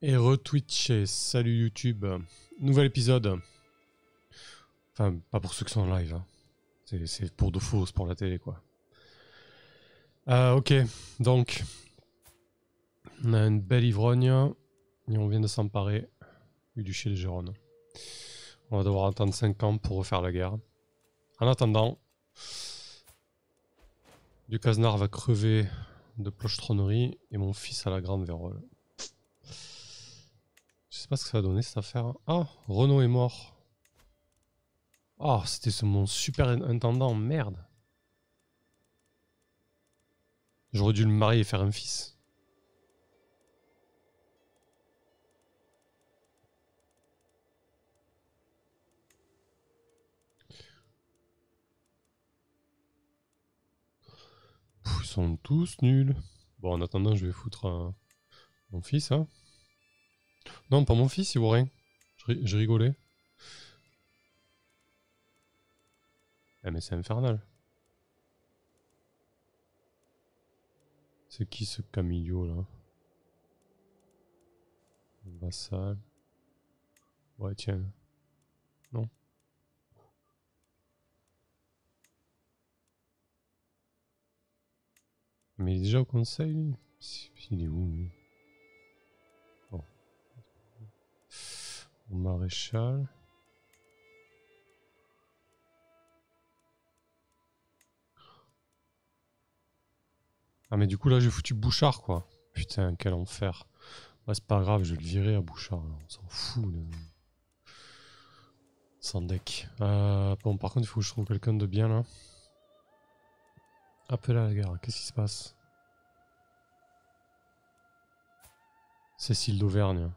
Et retwitché, salut YouTube, nouvel épisode. Enfin, pas pour ceux qui sont en live, hein. C'est pour de faux, c'est pour la télé quoi. Ok, donc, on a une belle ivrogne et on vient de s'emparer du duché de Gérone. On va devoir attendre 5 ans pour refaire la guerre. En attendant, du Casenard va crever de plochtronnerie et mon fils à la grande vérole. Je sais pas ce que ça va donner cette affaire. Ah, Renaud est mort. Ah, c'était mon super intendant, merde. J'aurais dû le marier et faire un fils. Pff, ils sont tous nuls. Bon, en attendant, je vais foutre mon fils, hein. Non, pas mon fils, il vaut rien. Je rigolais. Eh, mais c'est infernal. C'est qui ce Camillo là? Vassal. Ouais, tiens. Non. Mais il est déjà au conseil, lui. Il est où, lui? Bon. Mon maréchal. Ah, mais du coup, là, j'ai foutu Bouchard, quoi. Putain, quel enfer. Bah, c'est pas grave, je vais le virer à Bouchard. Là. On s'en fout. Sans deck. Bon, par contre, il faut que je trouve quelqu'un de bien, là. Appel à la guerre, qu'est-ce qui se passe? Cécile d'Auvergne.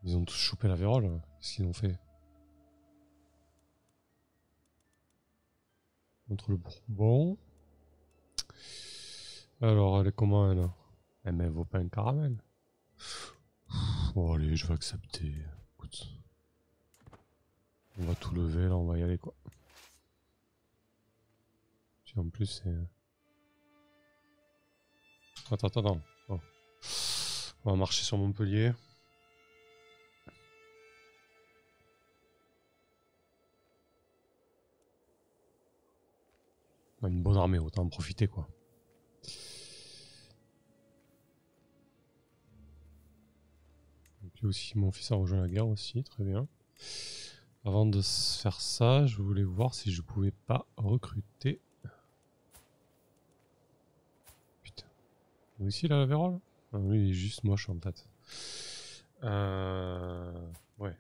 Ils ont tous chopé la vérole. Qu'est-ce qu'ils ont fait? Contre le Bourbon. Alors, elle est comment, elle? Eh, mais elle vaut pas un caramel. Bon, allez, je vais accepter. Écoute. On va tout lever, là, on va y aller, quoi. Puis en plus, c'est... Attends. Oh. On va marcher sur Montpellier. On a une bonne armée, autant en profiter, quoi. Et puis aussi, mon fils a rejoint la guerre aussi, très bien. Avant de faire ça, je voulais voir si je pouvais pas recruter. Putain. Vous aussi, là, la vérole? Ah, lui, il est juste moche, en fait. Ouais.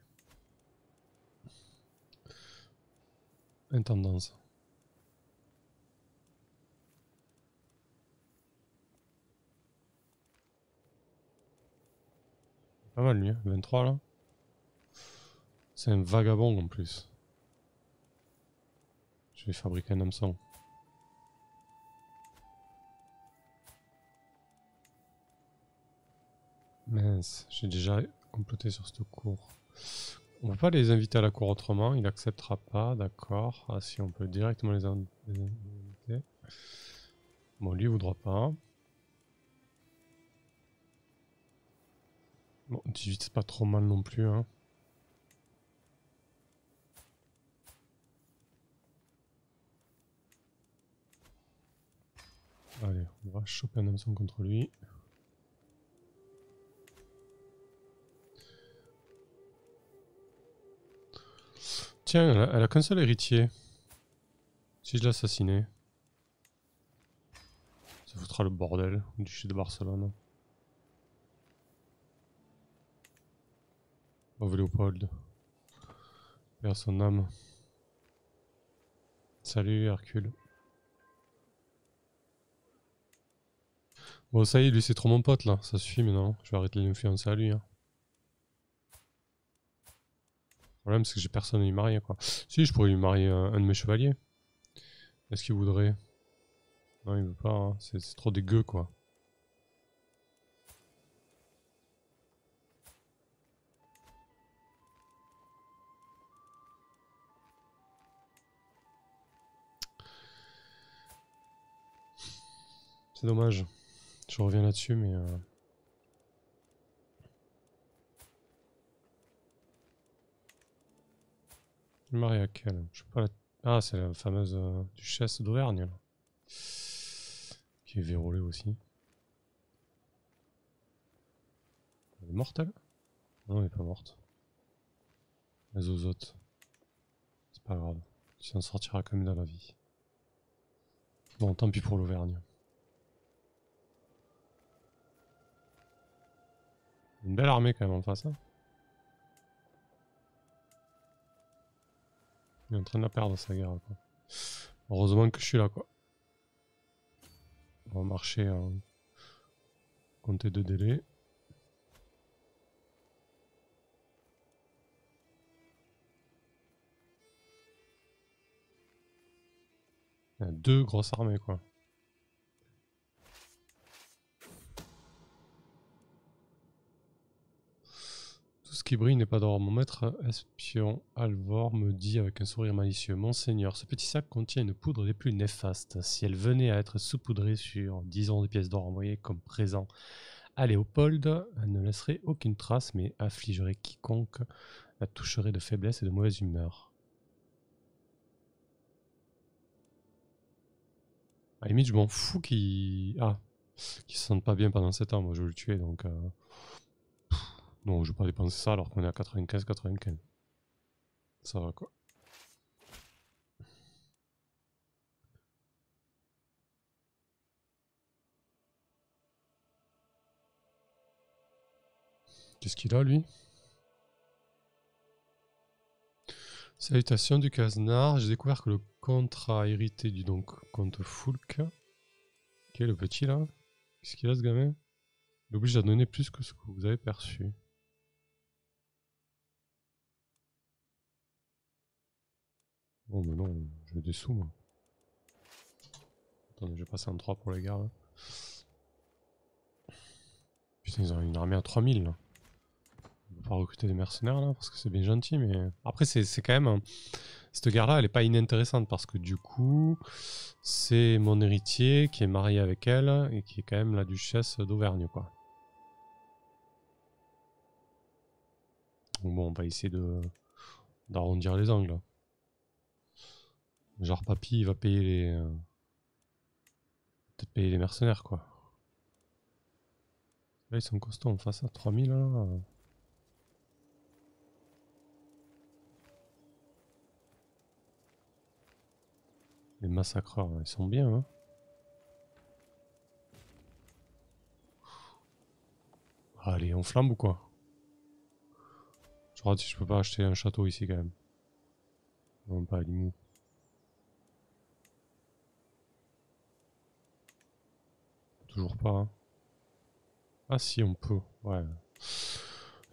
Intendance. Pas mal, lui, hein, 23, là. C'est un vagabond, en plus. Je vais fabriquer un hameçon. Mince, j'ai déjà complété sur cette cour. On peut pas les inviter à la cour autrement, il acceptera pas, d'accord. Ah si, on peut directement les inviter. Bon, lui, il voudra pas. Bon, 18, c'est pas trop mal non plus, hein. Allez, on va choper un hameçon contre lui. Tiens, elle a qu'un seul héritier. Si je l'assassinais, ça foutra le bordel au duché de Barcelone. Pauvre Léopold. Père son âme. Salut Hercule. Bon, ça y est, lui c'est trop mon pote là, ça suffit maintenant. Je vais arrêter de l'influencer à lui, hein. Le problème c'est que j'ai personne à lui marier quoi. Si, je pourrais lui marier un de mes chevaliers. Est-ce qu'il voudrait? Non, il veut pas, hein. C'est trop dégueu quoi. C'est dommage. Je reviens là-dessus, mais... Il est marié à quelle? Je sais pas. Ah, c'est la fameuse duchesse d'Auvergne, là. Qui est vérolée aussi. Elle est morte, elle? Non, elle est pas morte. La zozote. C'est pas grave. Tu s'en sortiras quand même dans la vie. Bon, tant pis pour l'Auvergne. Une belle armée quand même en face. Hein. Il est en train de la perdre sa guerre. Quoi. Heureusement que je suis là quoi. On va marcher en compter 2 délais. Il y a 2 grosses armées quoi. Tout ce qui brille n'est pas d'or. Mon maître espion Alvor me dit avec un sourire malicieux: Monseigneur, ce petit sac contient une poudre des plus néfastes. Si elle venait à être saupoudrée sur, disons, des pièces d'or envoyées comme présent à Léopold, elle ne laisserait aucune trace, mais affligerait quiconque la toucherait de faiblesse et de mauvaise humeur. À la limite, je m'en fous qu'ils se sentent pas bien pendant 7 ans. Moi, je veux le tuer, donc... Non, je vais pas dépenser ça alors qu'on est à 95-95. Ça va, quoi. Qu'est-ce qu'il a, lui? Salutations du Casenard. J'ai découvert que le contrat hérité du comte Foulque, qui est le petit, là. Qu'est-ce qu'il a, ce gamin? Il oblige à donner plus que ce que vous avez perçu. Bon, mais non, je veux des sous, moi. Attendez, je vais passer en 3 pour les gars, là. Putain, ils ont une armée à 3000, là. On peut pas recruter des mercenaires, là, parce que c'est bien gentil, mais... Après, c'est quand même... Cette guerre-là, elle est pas inintéressante, parce que du coup, c'est mon héritier qui est marié avec elle, et qui est quand même la duchesse d'Auvergne, quoi. Donc bon, on va essayer d'arrondir les angles. Genre, papy, il va payer les... peut-être payer les mercenaires, quoi. Là, ils sont costauds en face à 3000, là. Les massacreurs, ils sont bien, hein. Allez, on flambe ou quoi? Je regarde si je peux pas acheter un château ici, quand même. Non, pas à Limoux. Toujours pas, hein. Ah si, on peut, ouais.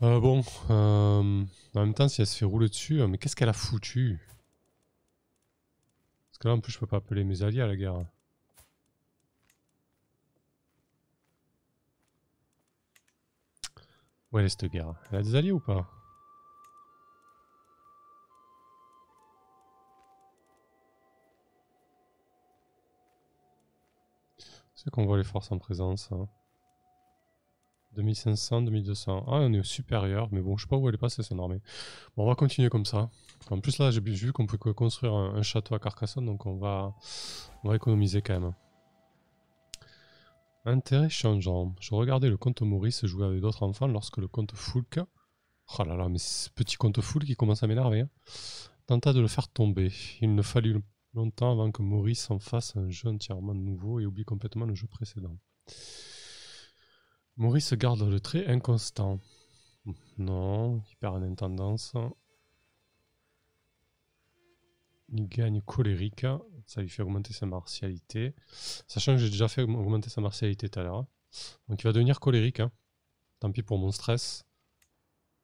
Bon, en même temps, si elle se fait rouler dessus, mais qu'est-ce qu'elle a foutu? Parce que là, en plus, je peux pas appeler mes alliés à la guerre. Où elle est cette guerre? Elle a des alliés ou pas? C'est qu'on voit les forces en présence. Hein. 2500, 2200. Ah, on est au supérieur, mais bon, je sais pas où elle est passée son armée. Bon, on va continuer comme ça. En plus, là, j'ai vu qu'on peut construire un château à Carcassonne, donc on va économiser quand même. Intérêt changeant. Je regardais le comte Maurice jouer avec d'autres enfants lorsque le comte Foulque, oh là là, mais ce petit comte Foulque qui commence à m'énerver, hein, tenta de le faire tomber. Il ne fallut longtemps avant que Maurice en fasse un jeu entièrement nouveau et oublie complètement le jeu précédent. Maurice garde le trait inconstant. Non, il perd en intendance. Il gagne colérique, ça lui fait augmenter sa martialité. Sachant que j'ai déjà fait augmenter sa martialité tout à l'heure. Donc il va devenir colérique. Hein. Tant pis pour mon stress.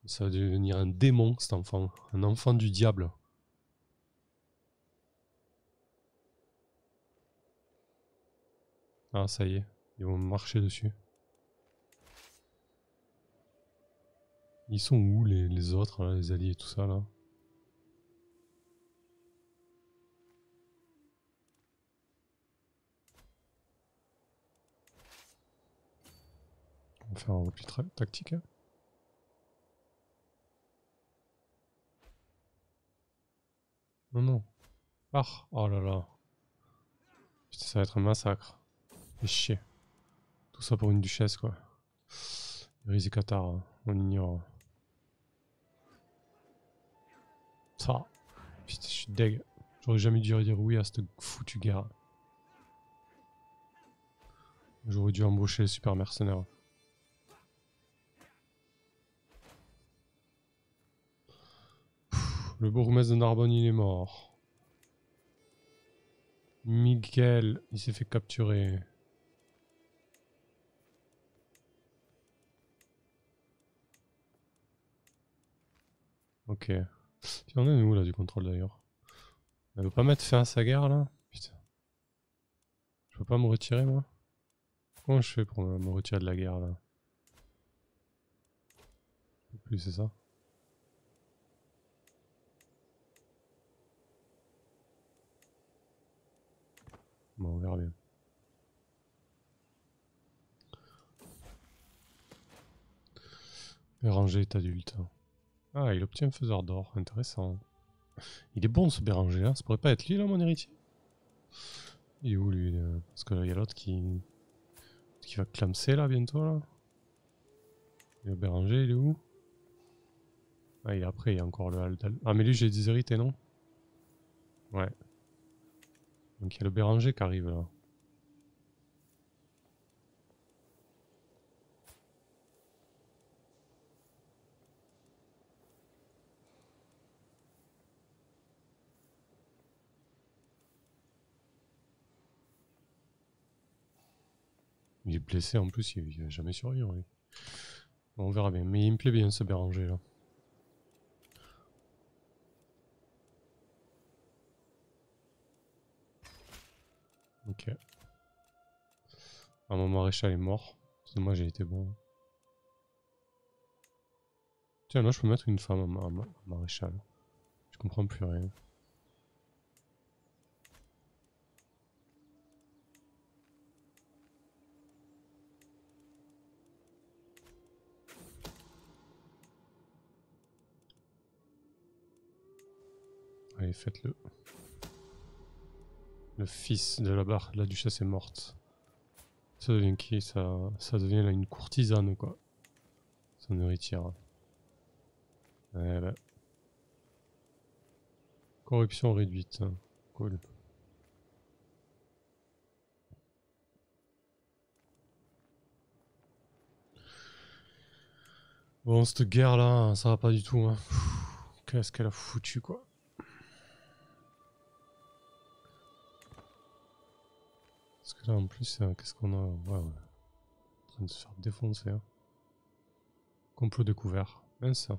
Ça va devenir un démon cet enfant. Un enfant du diable. Ah ça y est, ils vont marcher dessus. Ils sont où les autres, là, les alliés et tout ça là? On va faire un repli tactique. Hein. Non, non. Pars. Oh là là. Putain, ça va être un massacre. Fais chier. Tout ça pour une duchesse, quoi. Riz et Qatar, hein. On ignore. Ça. Putain, je suis deg. J'aurais jamais dû dire oui à cette foutue guerre. J'aurais dû embaucher les super mercenaires. Le bourgmestre de Narbonne, il est mort. Miguel, il s'est fait capturer. Ok. Puis on est où là du contrôle d'ailleurs? Elle veut pas mettre fin à sa guerre là? Putain. Je peux pas me retirer moi? Comment je fais pour me retirer de la guerre là? Je peux plus, c'est ça? Bon, on verra bien. Béranger est adulte. Ah, il obtient faiseur d'or. Intéressant. Il est bon ce Béranger là. Ça pourrait pas être lui là mon héritier? Il est où lui là? Parce que là il y a l'autre qui va clamser là bientôt là. Et le Béranger il est où? Ah il est après, il y a encore le Haldal. Ah mais lui j'ai déshérité non? Ouais. Donc il y a le Béranger qui arrive là. Il est blessé en plus, il va jamais survivre lui. Bon, on verra bien. Mais il me plaît bien ce Béranger là. Ok. Ah, mon maréchal est mort. Parce que moi j'ai été bon. Tiens, là je peux mettre une femme en maréchal. Je comprends plus rien. Allez, faites-le. Le fils de la duchesse est morte. Ça devient qui? Ça devient là une courtisane quoi. Son héritière. Eh ben. Corruption réduite. Cool. Bon, cette guerre là, ça va pas du tout. Hein. Qu'est-ce qu'elle a foutu quoi. Parce que là en plus, qu'est-ce qu'on a? Ouais, ouais. En train de se faire défoncer. Hein. Complot découvert. Mince.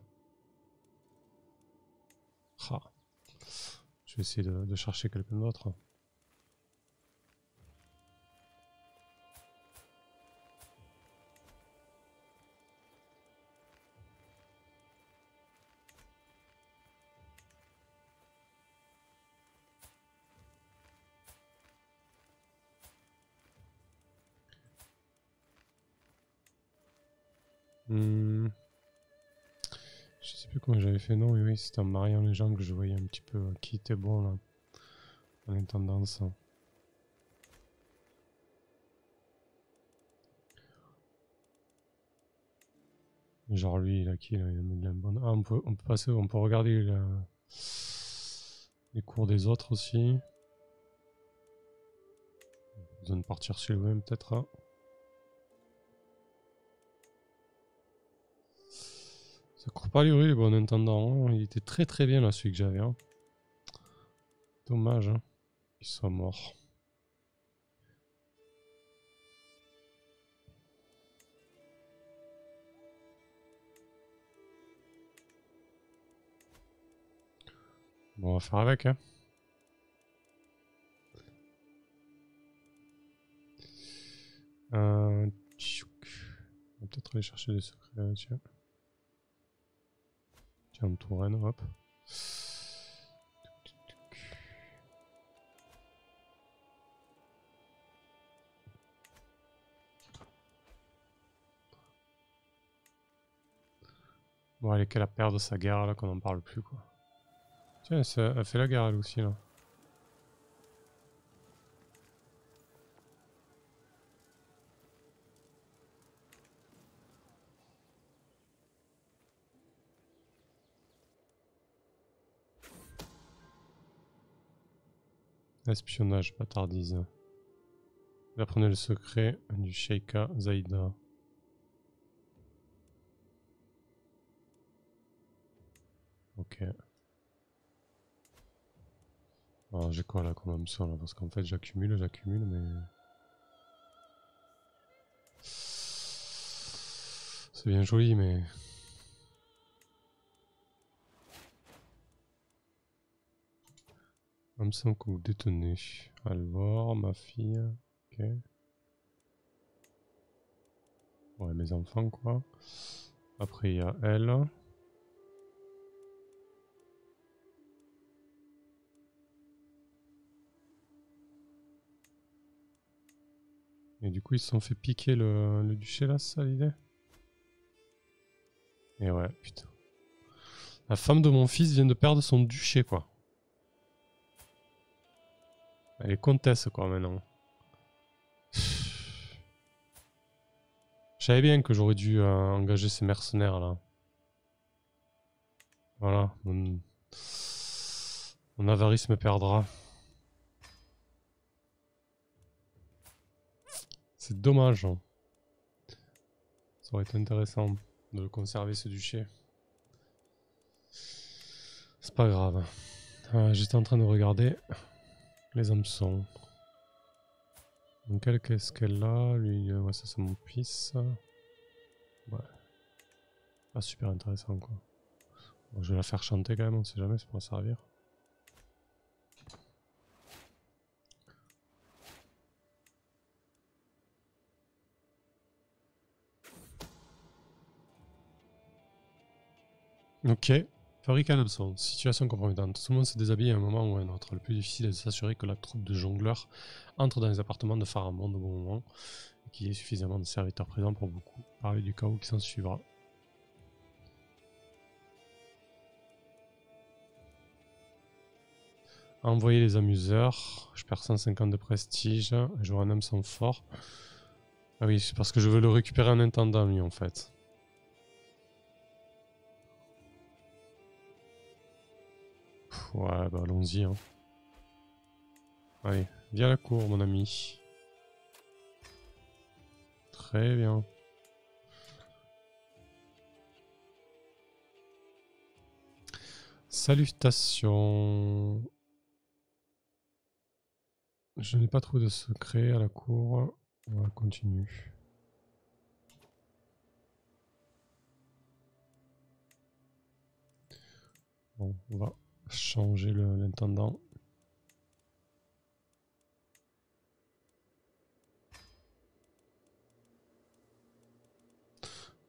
Ah. Je vais essayer de chercher quelqu'un d'autre. Hmm. Je sais plus comment j'avais fait, non, oui, c'était en mariant les gens que je voyais un petit peu qui était bon là, en intendance. Genre lui, là, qui, là, il a une bonne... Ah, on peut passer, on peut regarder les cours des autres aussi. Besoin de partir sur lui-même peut-être. Hein. Ça court pas les rues, les bons intendants. Hein. Il était très très bien là, celui que j'avais. Hein. Dommage hein, qu'il soit mort. Bon, on va faire avec. Hein. On va peut-être aller chercher des secrets. Tiens. Tiens, une Touraine, hop. Bon, allez, qu'elle a perdu sa guerre là, qu'on n'en parle plus quoi. Tiens, elle fait la guerre elle aussi là. Espionnage, bâtardise. Vous apprenez le secret du Sheikha Zaïda. Ok. Alors j'ai quoi là comme hameçon là? Parce qu'en fait j'accumule, mais... C'est bien joli mais... Hameçon que vous détenez. Alvor, ma fille. Ok. Ouais, mes enfants quoi. Après il y a elle. Et du coup ils se sont fait piquer le duché là, c'est ça l'idée? Et ouais, putain. La femme de mon fils vient de perdre son duché quoi. Elle est comtesse quoi maintenant. Je savais bien que j'aurais dû engager ces mercenaires là. Voilà. Mon avarice me perdra. C'est dommage. Hein. Ça aurait été intéressant de conserver ce duché. C'est pas grave. J'étais en train de regarder les hameçons. Donc quelle qu'est-ce qu'elle a? Lui, ouais, ça c'est mon fils. Ouais. Pas super intéressant quoi. Bon, je vais la faire chanter quand même, on sait jamais, ça pourra servir. Ok. Fabrique un hameçon. Situation compromettante. Tout le monde se déshabille à un moment ou à un autre. Le plus difficile est de s'assurer que la troupe de jongleurs entre dans les appartements de Pharamond au bon moment et qu'il y ait suffisamment de serviteurs présents pour beaucoup parler du chaos qui s'en suivra. Envoyer les amuseurs. Je perds 150 de prestige. J'aurai un hameçon fort. Ah oui, c'est parce que je veux le récupérer en intendant lui en fait. Ouais, bah allons-y. Hein. Allez, viens à la cour, mon ami. Très bien. Salutations. Je n'ai pas trouvé de secret à la cour. On continue. Bon, on va changer l'intendant.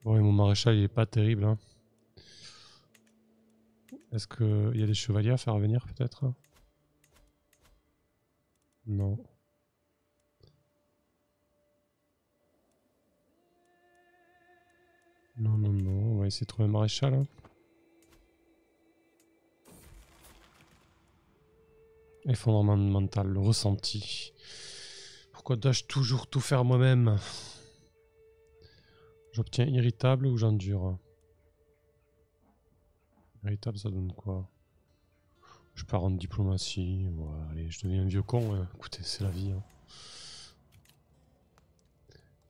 Bon, et mon maréchal, il est pas terrible. Hein. Est-ce qu'il y a des chevaliers à faire venir, peut-être? Non. Non, non, non. On va essayer de trouver un maréchal. Hein. Effondrement mental, le ressenti. Pourquoi dois-je toujours tout faire moi-même? J'obtiens irritable ou j'endure? Irritable, ça donne quoi? Je pars en diplomatie. Ouais, allez, je deviens un vieux con. Hein. Écoutez, c'est la vie. Hein.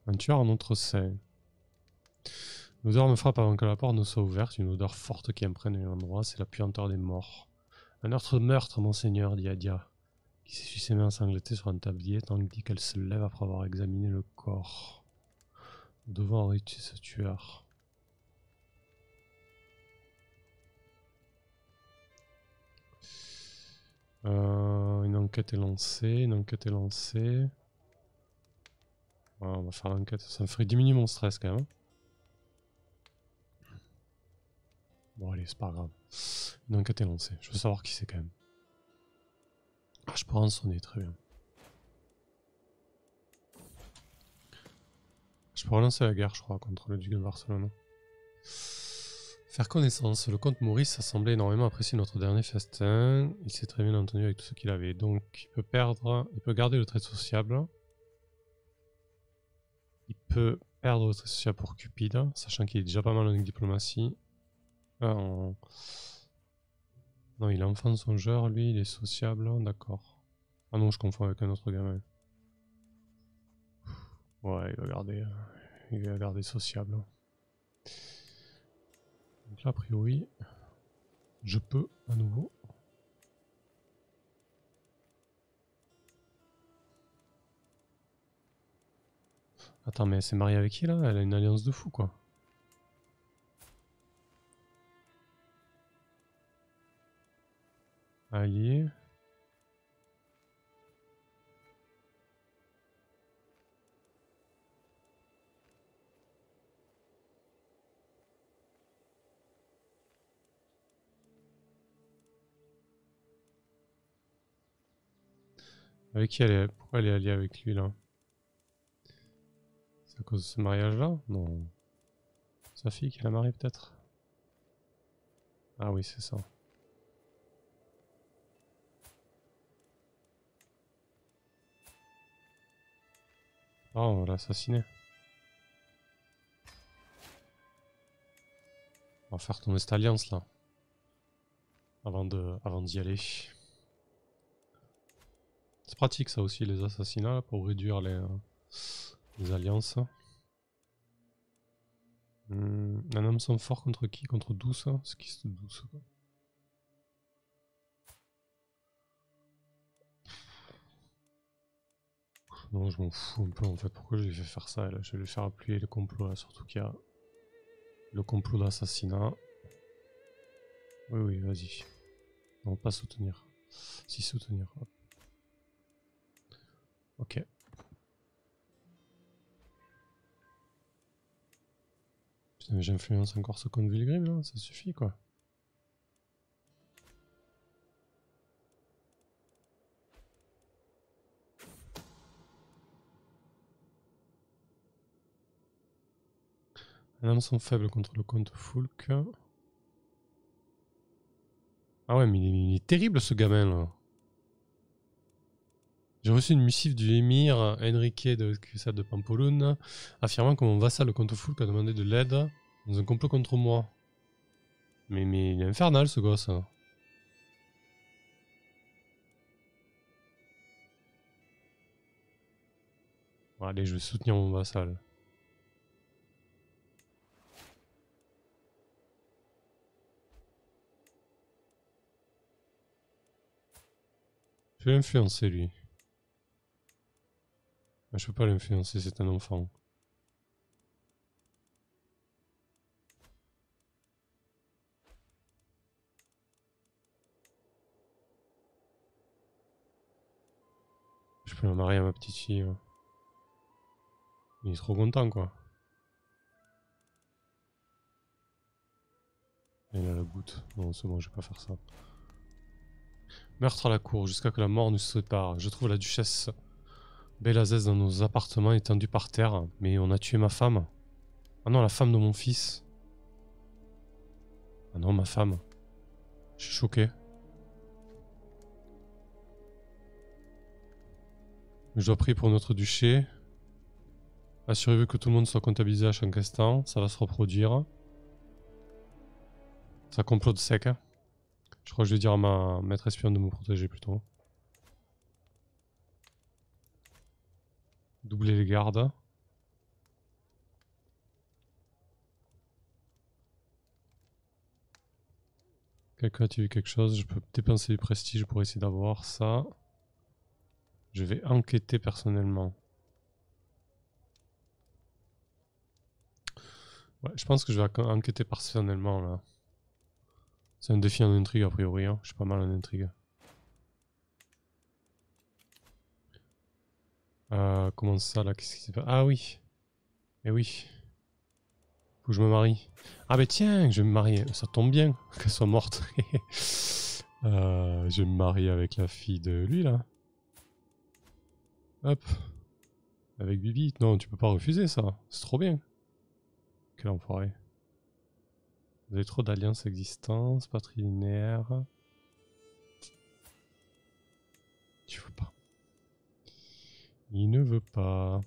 Un tueur en notre sein. L'odeur me frappe avant que la porte ne soit ouverte. Une odeur forte qui imprègne l'endroit. C'est la puanteur des morts. Un autre meurtre, monseigneur, dit Adia, qui s'essuie ses mains ensanglantées sur un tablier tandis qu'elle se lève après avoir examiné le corps. Nous devons arrêter ce tueur. Une enquête est lancée. Ouais, on va faire l'enquête. Ça me ferait diminuer mon stress quand même. Bon allez, c'est pas grave. Une enquête est lancée. Je veux savoir qui c'est quand même. Ah, je peux en sonner, très bien. Je peux relancer la guerre, je crois, contre le duc de Barcelone. Faire connaissance. Le comte Maurice a semblé énormément apprécier notre dernier festin. Il s'est très bien entendu avec tout ce qu'il avait. Donc, il peut garder le trait sociable. Il peut perdre le trait social pour Cupide, sachant qu'il est déjà pas mal en diplomatie. Non, il est enfant songeur, lui, il est sociable, d'accord. Ah non, je confonds avec un autre gamin. Ouais, il va garder sociable. Donc là, a priori, je peux à nouveau. Attends, mais elle s'est mariée avec qui là? Elle a une alliance de fou quoi. Allié. Avec qui elle est? Pourquoi elle est alliée avec lui là? C'est à cause de ce mariage là? Non. Sa fille qui l'a mariée peut-être? Ah oui, c'est ça. Ah, on va l'assassiner. On va faire tomber cette alliance là. Avant d'y aller. C'est pratique ça aussi, les assassinats, pour réduire les alliances. Un homme sans fort contre qui? Contre Douce? C'est qui c'est Douce quoi? Non, je m'en fous un peu en fait. Pourquoi je lui fais faire ça là? Je vais lui faire appuyer le complot là, surtout qu'il y a le complot d'assassinat. Oui, oui, vas-y. Non, pas soutenir. Si, soutenir. Hop. Ok. Putain, mais j'influence encore ce compte Vilgrim là, ça suffit quoi. Un homme sont faibles contre le comte Foulk. Ah ouais, mais il est terrible ce gamin là. J'ai reçu une missive du émir Enrique de Cuissade de Pampelune affirmant que mon vassal le comte Foulk a demandé de l'aide dans un complot contre moi. Mais il est infernal ce gosse. Bon, allez, je vais soutenir mon vassal. Je vais l'influencer lui. Mais je peux pas l'influencer, c'est un enfant. Je peux la marier à ma petite fille. Ouais. Il est trop content quoi. Il a la goutte. Non, c'est bon, je vais pas faire ça. Meurtre à la cour, jusqu'à que la mort nous sépare. Je trouve la duchesse Belazès dans nos appartements étendus par terre. Mais on a tué ma femme. Ah non, la femme de mon fils. Ah non, ma femme. Je suis choqué. Je dois prier pour notre duché. Assurez-vous que tout le monde soit comptabilisé à chaque instant. Ça va se reproduire. Ça complote sec. Hein. Je crois que je vais dire à ma maître espionne de me protéger plutôt. Doubler les gardes. Quelqu'un a-t-il vu quelque chose? Je peux dépenser du prestige pour essayer d'avoir ça. Je vais enquêter personnellement. Ouais, je pense que je vais enquêter personnellement là. C'est un défi en intrigue a priori, hein. Je suis pas mal en intrigue. Comment ça là? Qu'est-ce qui s'est passé? Ah oui. Eh oui. Faut que je me marie. Ah bah tiens, je vais me marier. Ça tombe bien qu'elle soit morte. Je vais me marier avec la fille de lui là. Hop. Avec Bibi. Non, tu peux pas refuser ça. C'est trop bien. Quel enfoiré. Vous avez trop d'alliances existantes, patrilinéaires. Tu veux pas. Il ne veut pas.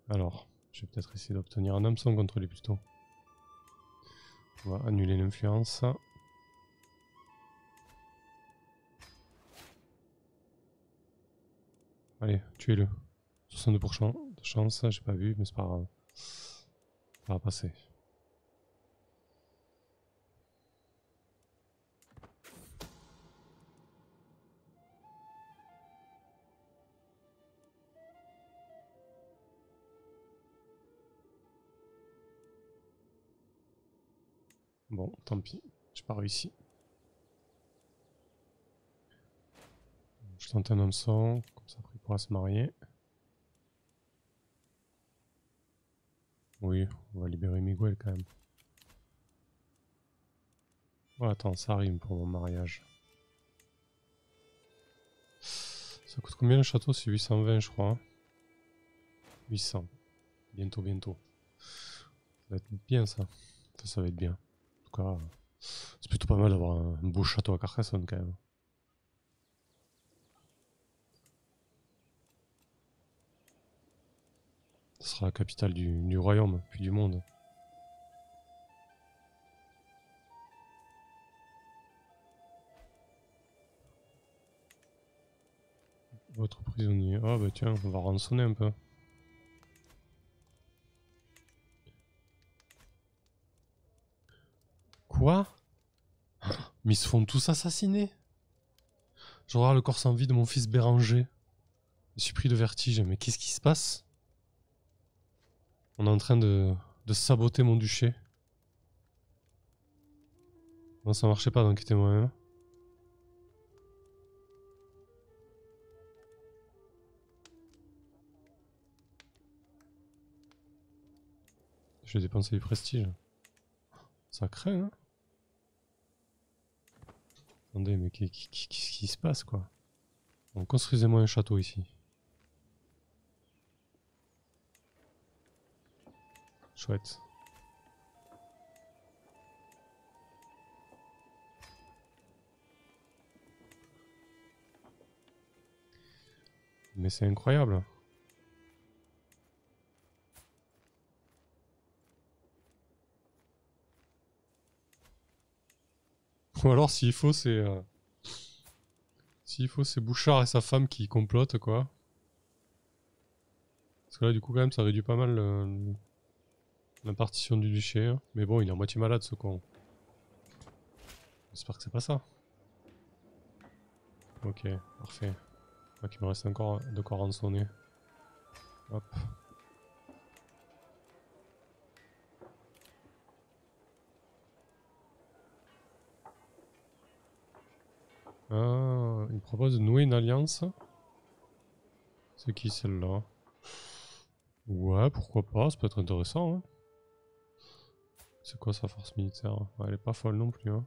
Alors, je vais peut-être essayer d'obtenir un hameçon contre lui plutôt. On va annuler l'influence. Allez, tuez-le. 62% de chance, j'ai pas vu, mais c'est pas grave. Ça va passer. Bon, tant pis, j'ai pas réussi. Je tente un hameçon, comme ça après il pourra se marier. Oui, on va libérer Miguel quand même. Oh, attends, ça rime pour mon mariage. Ça coûte combien le château? C'est 820 je crois. 800. Bientôt, bientôt. Ça va être bien ça. Ça va être bien. En tout cas, c'est plutôt pas mal d'avoir un beau château à Carcassonne quand même. Ce sera la capitale du royaume, puis du monde. Votre prisonnier. Ah bah tiens, on va rançonner un peu. Quoi? Mais ils se font tous assassiner. Je regarde le corps sans vie de mon fils Béranger. Je suis pris de vertige, mais qu'est-ce qui se passe? On est en train de saboter mon duché. Non, ça marchait pas, donc inquiétez-moi. Hein. Je vais dépenser du prestige. Ça craint, hein? Attendez, mais qu'est-ce qui se passe, quoi? Bon, construisez-moi un château ici. Chouette. Mais c'est incroyable. Ou alors, s'il faut, c'est... S'il faut, c'est Bouchard et sa femme qui complotent, quoi. Parce que là, du coup, quand même, ça réduit pas mal la partition du duché. Hein. Mais bon, il est à moitié malade, ce con. J'espère que c'est pas ça. Ok, parfait. Donc, il me reste encore de quoi rançonner. Hop. Ah, il propose de nouer une alliance. C'est qui celle-là? Ouais, pourquoi pas, ça peut être intéressant. Hein. C'est quoi sa force militaire? Ouais, elle est pas folle non plus. Hein.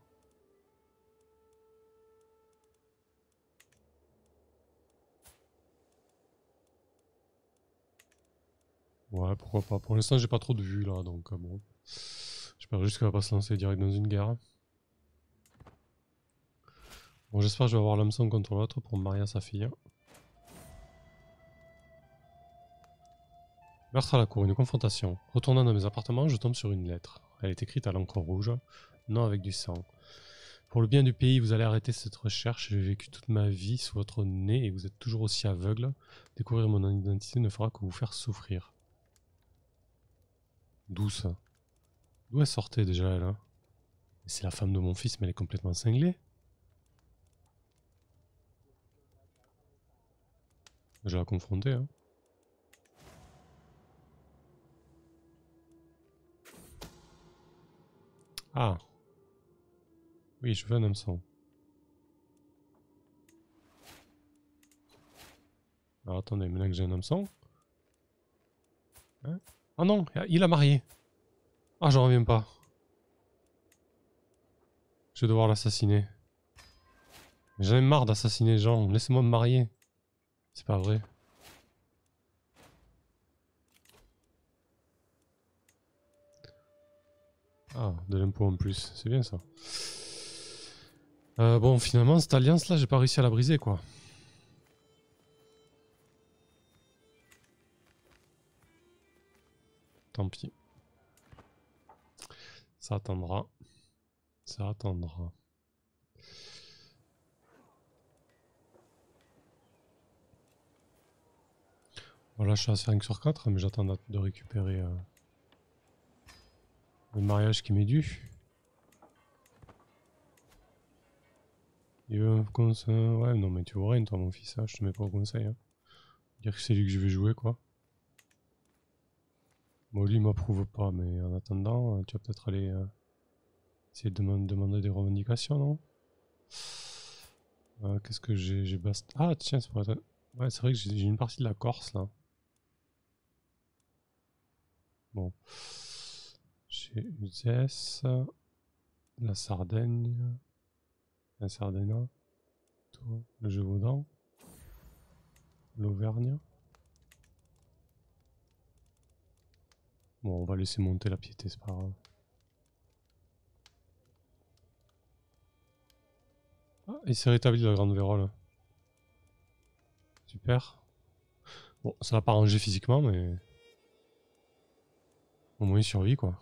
Ouais, pourquoi pas. Pour l'instant, j'ai pas trop de vues là, donc bon. J'espère juste qu'elle va pas se lancer direct dans une guerre. Bon, j'espère que je vais avoir l'hameçon contre l'autre pour me marier à sa fille. Meurtre à la cour, une confrontation. Retournant dans mes appartements, je tombe sur une lettre. Elle est écrite à l'encre rouge, non avec du sang. Pour le bien du pays, vous allez arrêter cette recherche. J'ai vécu toute ma vie sous votre nez et vous êtes toujours aussi aveugle. Découvrir mon identité ne fera que vous faire souffrir. D'où ça? D'où elle sortait déjà elle hein? C'est la femme de mon fils, mais elle est complètement cinglée. Je vais la confronter. Hein. Ah. Oui, je veux un hameçon. Alors attendez, maintenant que j'ai un hameçon. Hein ah non, il a marié. Ah, j'en reviens pas. Je vais devoir l'assassiner. J'en ai marre d'assassiner les gens. Laissez-moi me marier. C'est pas vrai. Ah, de l'impôt en plus, c'est bien ça. Bon, finalement, cette alliance-là, j'ai pas réussi à la briser, quoi. Tant pis. Ça attendra. Ça attendra. Voilà, je suis à 5 sur 4, mais j'attends de récupérer le mariage qui m'est dû. Il veut un conseil. Ouais, non, mais tu vois rien, toi, mon fils, hein, je te mets pas au conseil. Hein. Dire que c'est lui que je vais jouer, quoi. Bon, lui, il m'approuve pas, mais en attendant, tu vas peut-être aller essayer de demander des revendications, non? Qu'est-ce que j'ai bast... Ah, tiens, c'est vrai. Ouais, c'est vrai que j'ai une partie de la Corse, là. Bon. J'ai Uzès, la Sardaigne, la Sardaigne, le Gévaudan, l'Auvergne. Bon, on va laisser monter la piété, c'est pas grave. Ah, il s'est rétabli la Grande Vérole. Super. Bon, ça va pas ranger physiquement, mais... Au moins il survit, quoi.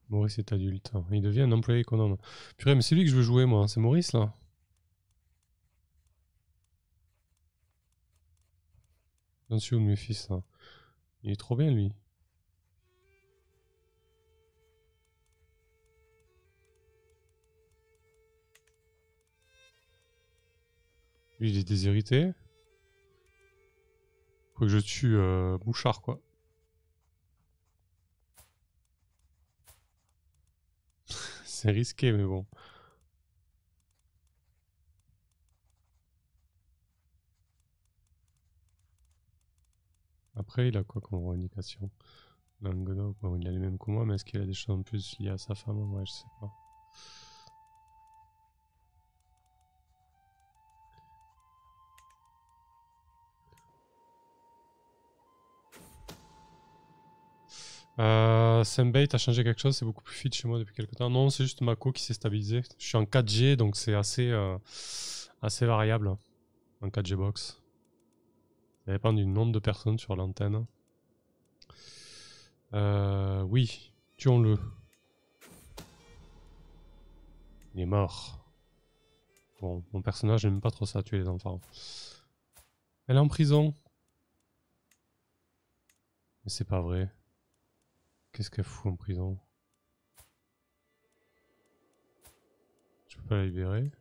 Maurice est adulte. Il devient un employé économe. Purée, mais c'est lui que je veux jouer, moi. C'est Maurice, là. J'en suis où de mes fils, là. Il est trop bien, lui. Lui, il est déshérité. Faut que je tue Bouchard, quoi. C'est risqué, mais bon. Après, il a quoi comme revendication? Languedoc, bon, il a les mêmes que moi, mais est-ce qu'il a des choses en plus liées à sa femme? Ouais, je sais pas. Sembait a changé quelque chose, c'est beaucoup plus fit chez moi depuis quelques temps. Non, c'est juste Mako qui s'est stabilisé. Je suis en 4G, donc c'est assez variable hein, en 4G box. Ça dépend du nombre de personnes sur l'antenne. Oui, tuons-le. Il est mort. Bon, mon personnage n'aime pas trop ça, tuer les enfants. Elle est en prison. Mais c'est pas vrai. Qu'est-ce qu'elle fout en prison? Je peux pas la libérer.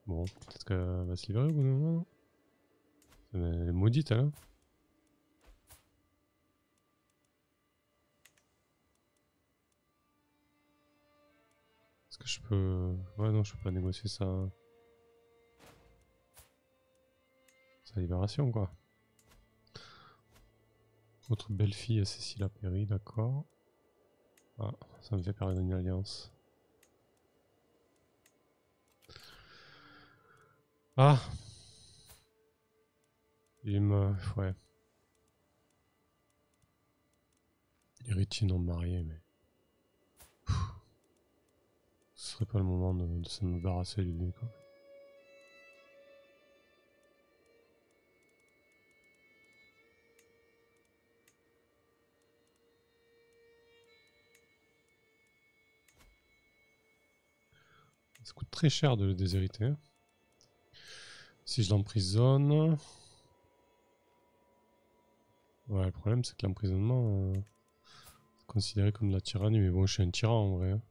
Bon, peut-être qu'elle va se libérer au bout d'un moment. Elle est maudite, elle. Hein. Est-ce que je peux... Ouais, non, je peux pas négocier sa libération, quoi. Votre belle-fille, Cécile a péri, d'accord. Ah, ça me fait perdre une alliance. Ah! Il me... Ouais. Héritier non marié, mais... Ce serait pas le moment de se débarrasser de lui, quoi. Ça coûte très cher de le déshériter. Si je l'emprisonne... Ouais, le problème c'est que l'emprisonnement... c'est considéré comme de la tyrannie, mais bon, je suis un tyran en vrai. Hein.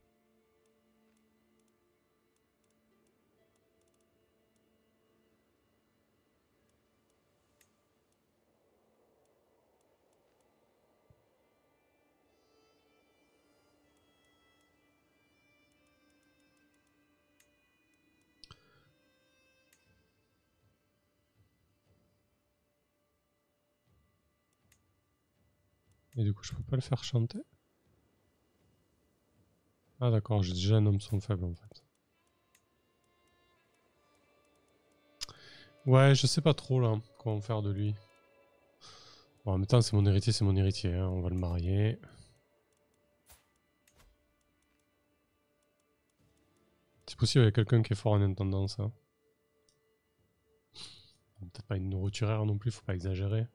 Et du coup, je peux pas le faire chanter? Ah d'accord, j'ai déjà un homme son faible en fait. Ouais, je sais pas trop là, comment faire de lui. Bon, en même temps, c'est mon héritier, hein, on va le marier. C'est possible avec quelqu'un qui est fort en intendance. Hein. Bon, peut-être pas une roturière non plus, faut pas exagérer.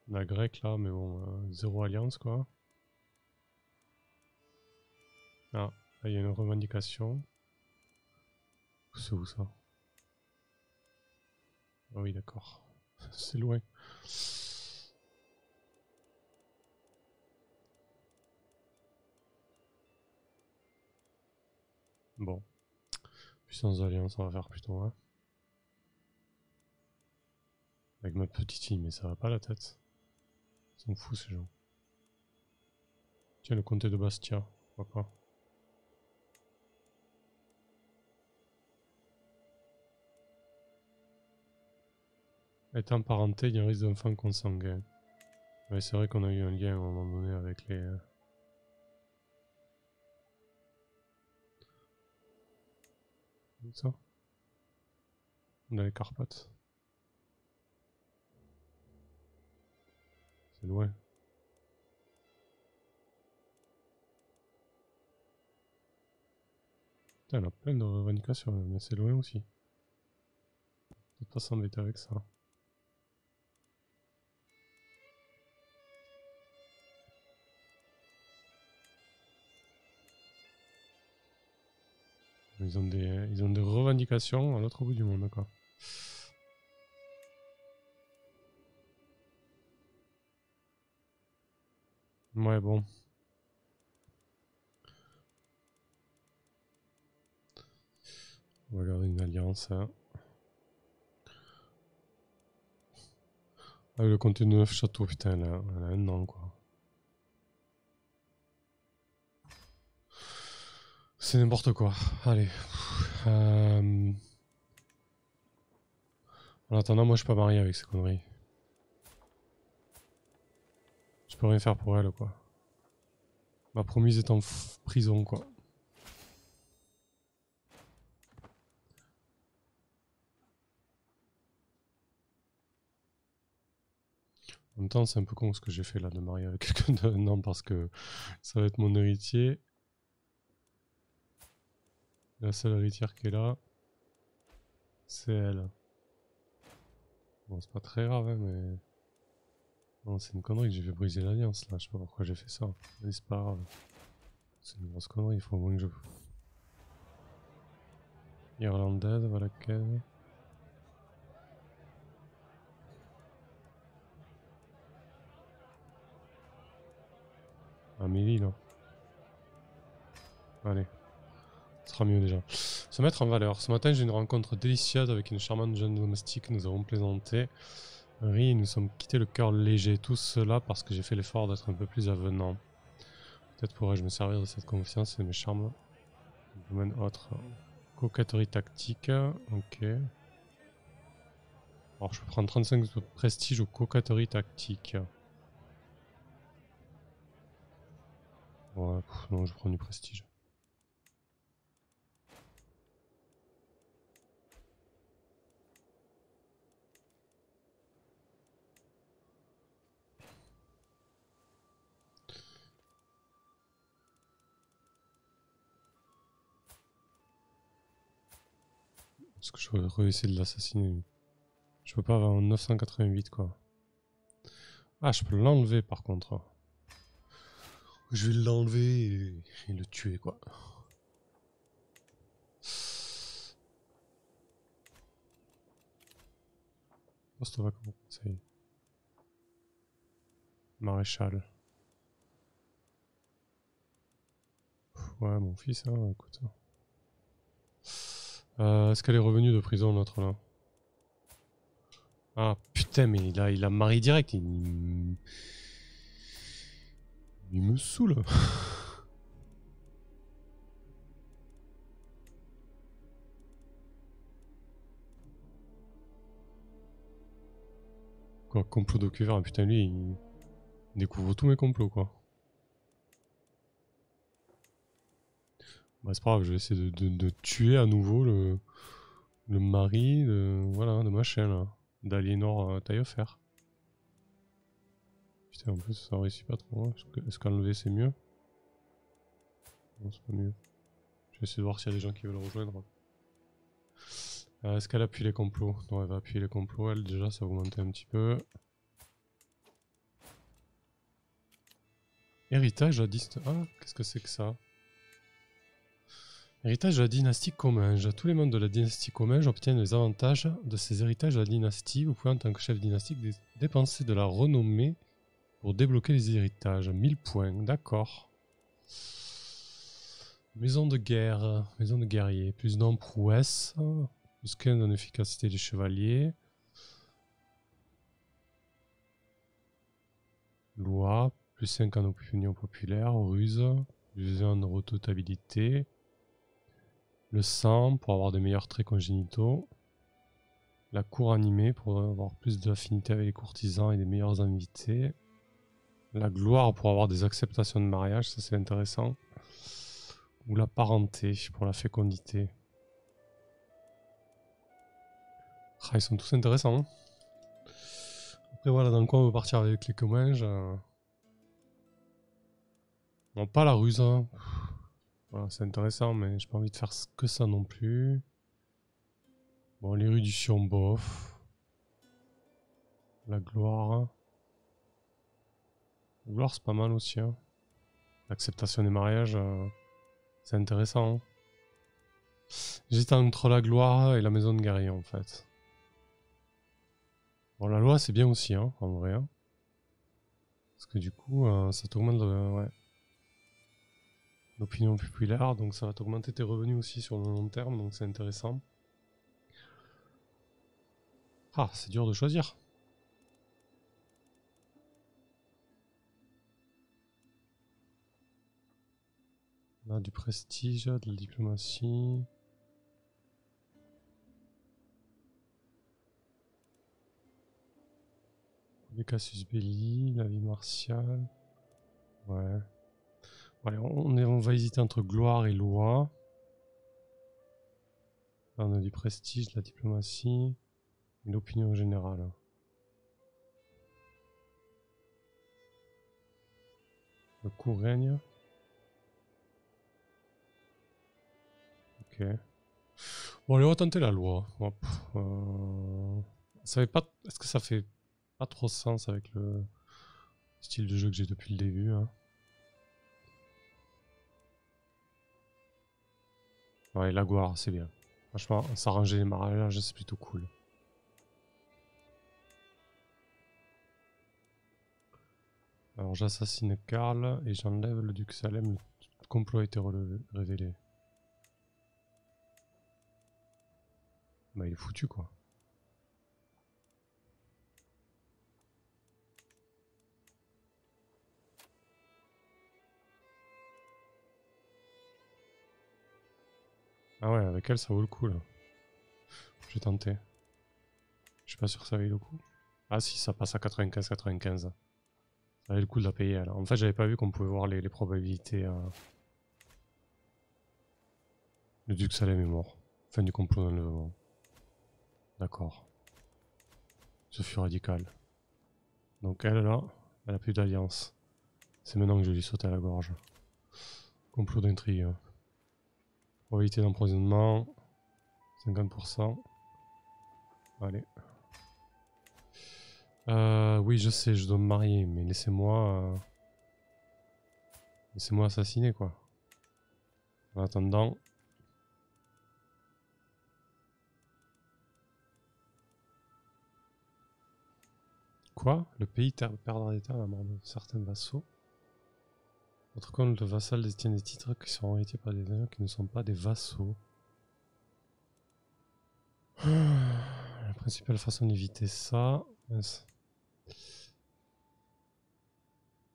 La grecque là, mais bon, zéro alliance quoi. Ah, là il y a une revendication. C'est où ça? Ah oui, d'accord. C'est loin. Bon. Puissance d'alliance, on va faire plutôt. Hein. Avec ma petite fille, mais ça va pas la tête. Ils sont fous ces gens. Tiens, le comté de Bastia, pourquoi pas. Étant parenté, il y a un risque d'enfant consanguin. Ouais, c'est vrai qu'on a eu un lien à un moment donné avec les... Où ça? Dans les Carpates. C'est loin. Putain, elle a plein de revendications, mais c'est loin aussi. Peut-être pas s'embêter avec ça. Ils ont des revendications à l'autre bout du monde, quoi. Ouais, bon. On va garder une alliance. Hein. Ah, le comté de Neufchâteau, putain, elle a un an, quoi. C'est n'importe quoi. Allez. En attendant, moi je suis pas marié avec ces conneries. Je peux rien faire pour elle, quoi. Ma promise est en prison, quoi. En même temps, c'est un peu con ce que j'ai fait là, de marier avec quelqu'un d'un an parce que ça va être mon héritier. La seule héritière qui est là, c'est elle. Bon, c'est pas très grave, hein, mais... Non, c'est une connerie que j'ai fait briser l'alliance, là. Je sais pas pourquoi j'ai fait ça. Mais c'est pas grave. C'est une grosse connerie, il faut au moins que je... Irlandaise, voilà quelle. Amélie, là. Allez, ce sera mieux déjà. Se mettre en valeur. Ce matin, j'ai une rencontre délicieuse avec une charmante jeune domestique. Nous avons plaisanté. Ri, nous sommes quittés le cœur léger. Tout cela parce que j'ai fait l'effort d'être un peu plus avenant. Peut-être pourrais-je me servir de cette confiance et de mes charmes. Domaine autre. Coquetterie tactique. Ok. Alors, je peux prendre 35 de prestige ou coquetterie tactique. Ouais, non, je prends du prestige. Parce que je vais réessayer de l'assassiner. Je peux pas avoir un 988 quoi. Ah, je peux l'enlever par contre. Je vais l'enlever et le tuer quoi. Poste vacant, ça y est. Maréchal. Ouais, mon fils, hein, écoute. Est-ce qu'elle est revenue de prison l'autre là? Ah putain, mais il a marié direct. Il me saoule. Quoi, complot d'Ocuver, putain, lui, il découvre tous mes complots, quoi. Bah, c'est pas grave, je vais essayer de tuer à nouveau le mari voilà, de machin là. D'Aliénor Taillefer. Putain, en plus ça réussit pas trop. Est-ce qu'enlever c'est mieux? Non, c'est pas mieux. Je vais essayer de voir s'il y a des gens qui veulent rejoindre. Est-ce qu'elle appuie les complots? Non, elle va appuyer les complots, elle déjà, ça va augmenter un petit peu. Héritage à distance. Ah, qu'est-ce que c'est que ça? Héritage de la dynastie Comminges. Tous les membres de la dynastie Comminges obtiennent les avantages de ces héritages de la dynastie. Vous pouvez en tant que chef dynastique dépenser de la renommée pour débloquer les héritages. 1000 points, d'accord. Maison de guerre, maison de guerrier. Plus d'un prouesse, plus 15 en efficacité des chevaliers. Loi, plus 5 en opinion populaire. Ruse, plus 1 en redoutabilité. Le sang pour avoir des meilleurs traits congénitaux. La cour animée pour avoir plus d'affinité avec les courtisans et des meilleurs invités. La gloire pour avoir des acceptations de mariage, ça c'est intéressant. Ou la parenté pour la fécondité. Ah, ils sont tous intéressants. Hein. Après voilà, dans quoi on veut partir avec les Comminges. Non, pas la ruse. Hein. Voilà, c'est intéressant, mais j'ai pas envie de faire que ça non plus. Bon, l'érudition, bof. La gloire. La gloire, c'est pas mal aussi. Hein. L'acceptation des mariages, c'est intéressant. Hein. J'hésite entre la gloire et la maison de guerrier, en fait. Bon, la loi, c'est bien aussi, hein, en vrai. Hein. Parce que du coup, ça t'augmente ouais, l'opinion populaire, donc ça va t'augmenter tes revenus aussi sur le long terme, donc c'est intéressant. Ah, c'est dur de choisir. On a du prestige, de la diplomatie. Les Cassius Belli, la vie martiale. Ouais. Bon, allez, on va hésiter entre gloire et loi. Là, on a du prestige, de la diplomatie. Et l'opinion générale. Le cours règne. Ok. Bon, allez, on va tenter la loi. Hop. Ça fait pas. Est-ce que ça fait pas trop sens avec le style de jeu que j'ai depuis le début hein. Ouais, la gloire, c'est bien. Franchement, s'arranger les mariages, c'est plutôt cool. Alors, j'assassine Karl et j'enlève le duc Salem. Le complot a été révélé. Bah, il est foutu, quoi. Ah ouais, avec elle, ça vaut le coup, là. Je vais tenter. Je suis pas sûr que ça vaille le coup. Ah si, ça passe à 95-95. Ça valait le coup de la payer, elle. En fait, j'avais pas vu qu'on pouvait voir les probabilités. Le duc Salem est mort. Fin du complot d'enlèvement. D'accord. Ce fut radical. Donc elle, là, elle a plus d'alliance. C'est maintenant que je lui saute à la gorge. Complot d'intrigue. Probabilité d'empoisonnement. 50%. Allez. Oui, je sais, je dois me marier, mais laissez-moi... laissez-moi assassiner, quoi. En attendant... Quoi? Le pays perdra d'état à la mort de certains vassaux. Votre compte, le vassal détient des titres qui seront héritiers par des gens qui ne sont pas des vassaux. La principale façon d'éviter ça est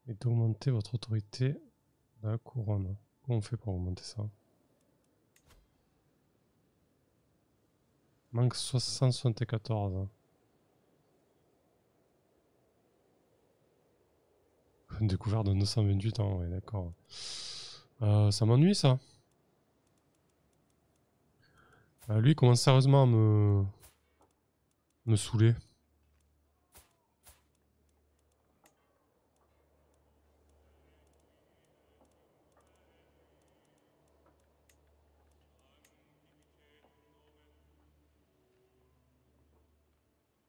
d'augmenter votre autorité dans la couronne. Comment on fait pour augmenter ça? Manque 174. Découvert de 928 ans, ouais, d'accord. Ça m'ennuie ça. Lui, il commence sérieusement à me saouler.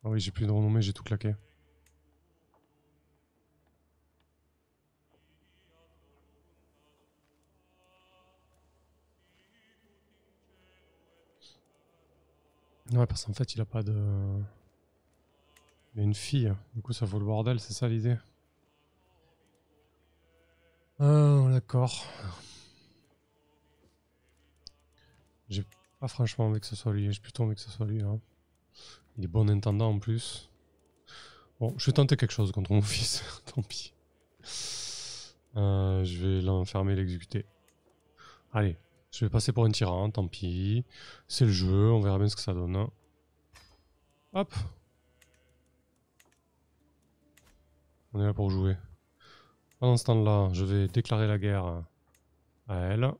Ah oui, j'ai plus de renommée, j'ai tout claqué. Ouais, parce qu'en fait, il a pas de... Il y a une fille, du coup ça vaut le bordel, c'est ça l'idée. Ah, d'accord. J'ai pas franchement envie que ce soit lui, j'ai plutôt envie que ce soit lui. Hein. Il est bon intendant en plus. Bon, je vais tenter quelque chose contre mon fils, tant pis. Je vais l'enfermer, l'exécuter. Allez, je vais passer pour un tyran, tant pis. C'est le jeu, on verra bien ce que ça donne. Hop. On est là pour jouer. Pendant ce temps-là, je vais déclarer la guerre à elle.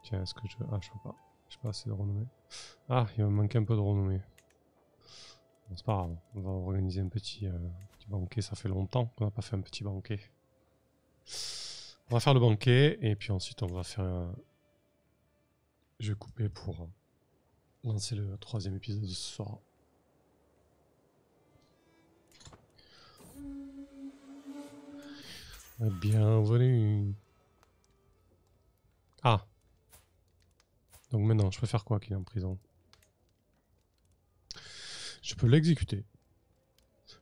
Tiens, est-ce que je... Ah, je peux pas. J'ai pas assez de renommée. Ah, il va me manquer un peu de renommée. Bon, c'est pas grave. On va organiser un petit banquet. Ça fait longtemps qu'on n'a pas fait un petit banquet. On va faire le banquet et puis ensuite on va faire un... Je vais couper pour lancer le 3e épisode de ce soir. Bienvenue. Ah. Donc maintenant, je peux faire quoi qu'il est en prison? Je peux l'exécuter.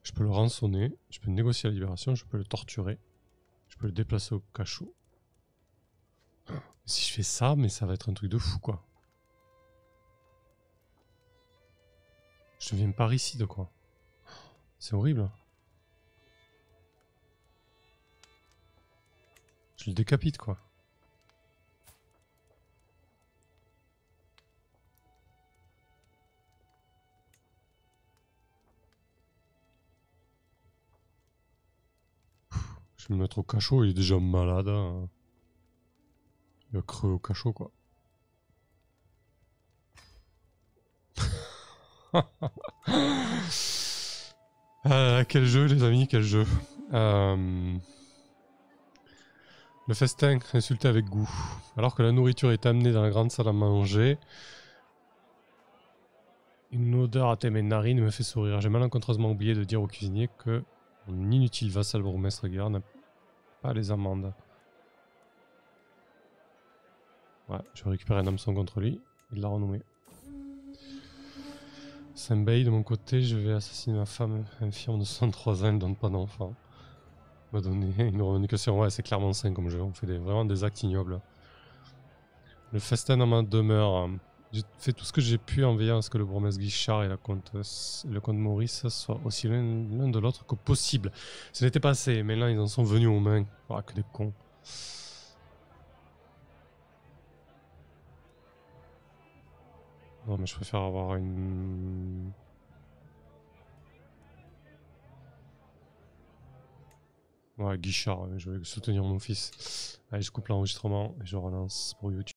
Je peux le rançonner. Je peux négocier la libération. Je peux le torturer. Je peux le déplacer au cachot. Si je fais ça, mais ça va être un truc de fou, quoi. Je deviens parricide, quoi. C'est horrible. Je le décapite, quoi. Je vais me mettre au cachot, il est déjà malade. Hein. Il va crever au cachot, quoi. Quel jeu, les amis, quel jeu. Le festin, insulté avec goût. Alors que la nourriture est amenée dans la grande salle à manger, une odeur à mes narines me fait sourire. J'ai malencontreusement oublié de dire au cuisinier que mon inutile vassal bourgmestre Guillard n'a pas les amendes. Ouais, je vais récupérer un hameçon contre lui. Il l'a renommé. Saint-Bay, de mon côté, je vais assassiner ma femme infirme de 63 ans, elle ne donne pas d'enfant. M'a donné une revendication. Ouais, c'est clairement sain comme jeu. On fait vraiment des actes ignobles. Le festin dans ma demeure. J'ai fait tout ce que j'ai pu en veillant à ce que le bourgmestre Guichard et le comte Maurice soient aussi l'un de l'autre que possible. Ce n'était pas assez, mais là ils en sont venus aux mains. Ah, que des cons. Non, mais je préfère avoir une... Ouais, Guichard, je vais soutenir mon fils. Allez, je coupe l'enregistrement et je relance pour YouTube.